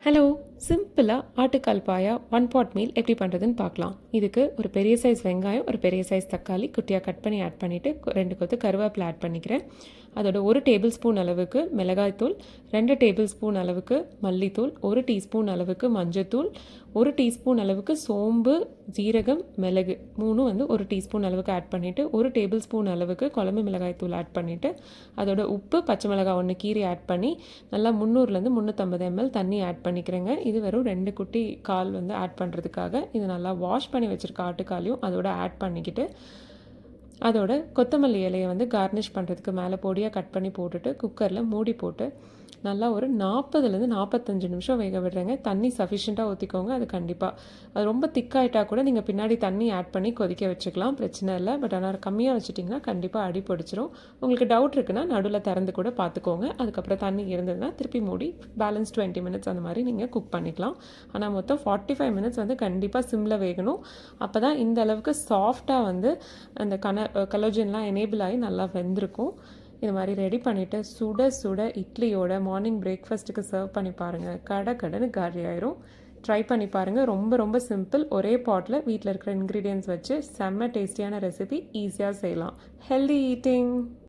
Hello, சிம்பிளாக ஆட்டுக்கால் பாயா one pot meal எப்படி பண்ணுறதுன்னு பார்க்கலாம். இதுக்கு ஒரு பெரிய சைஸ் வெங்காயம், ஒரு பெரிய சைஸ் தக்காளி குட்டியாக கட் பண்ணி ஆட் பண்ணிவிட்டு 2 கொத்து கருவேப்பிலை ஆட் பண்ணிக்கிறேன். அதோட 1 டேபிள் ஸ்பூன் அளவுக்கு மிளகாய்த்தூள், 2 டேபிள் ஸ்பூன் அளவுக்கு மல்லித்தூள், 1 டீஸ்பூன் அளவுக்கு மஞ்சத்தூள், 1 டீஸ்பூன் அளவுக்கு சோம்பு, ஜீரகம், மிளகு 3 வந்து 1 டீஸ்பூன் அளவுக்கு ஆட் பண்ணிவிட்டு 1 டேபிள் ஸ்பூன் அளவுக்கு குழம்பு மிளகாய்த்தூள் ஆட் பண்ணிவிட்டு அதோட உப்பு, பச்சை மிளகாய் 1 கீரி ஆட் பண்ணி நல்லா 300லேருந்து 350 ml தண்ணி ஆட் பண்ணிக்கிறேங்க. இது வெறும் 2 குட்டி கால் வந்து ஆட் பண்ணுறதுக்காக. இது நல்லா வாஷ் பண்ணி வச்சுருக்க ஆட்டுக்காலையும் அதோட ஆட் பண்ணிக்கிட்டு அதோட கொத்தமல்லி இலையை வந்து கார்னிஷ் பண்ணுறதுக்கு மேலே பொடியாக கட் பண்ணி போட்டுட்டு குக்கரில் மூடி போட்டு நல்லா ஒரு 40லேருந்து 45 நிமிஷம் வேக விடுறேங்க. தண்ணி சஃபிஷியண்ட்டாக ஊற்றிக்கோங்க. அது கண்டிப்பாக அது ரொம்ப திக்காயிட்டா கூட நீங்கள் பின்னாடி தண்ணி ஆட் பண்ணி கொதிக்க வச்சுக்கலாம், பிரச்சனை இல்லை. பட் ஆனால் கம்மியாக வச்சுட்டிங்கன்னா கண்டிப்பாக அடி பிடிச்சிரும். உங்களுக்கு டவுட் இருக்குன்னா நடுவில் திறந்து கூட பார்த்துக்கோங்க. அதுக்கப்புறம் தண்ணி இருந்ததுன்னா திருப்பி மூடி பேலன்ஸ் 20 மினிட்ஸ் அந்த மாதிரி நீங்கள் குக் பண்ணிக்கலாம். ஆனால் மொத்தம் 45 மினிட்ஸ் வந்து கண்டிப்பாக சிம்மில் வேகணும். அப்போ தான் இந்த அளவுக்கு சாஃப்டாக வந்து அந்த கலோஜன்லாம் எனேபிள் ஆகி நல்லா வெந்திருக்கும். இது மாதிரி ரெடி பண்ணிவிட்டு சுட சுட இட்லியோட மார்னிங் பிரேக்ஃபாஸ்ட்டுக்கு சர்வ் பண்ணி பாருங்கள். கடைன்னு காலி ஆயிரும். ட்ரை பண்ணி பாருங்கள். ரொம்ப ரொம்ப சிம்பிள். ஒரே பாட்டில் வீட்டில் இருக்கிற இன்க்ரீடியன்ட்ஸ் வச்சு செம்ம டேஸ்டியான ரெசிபி ஈஸியாக செய்யலாம். Healthy eating.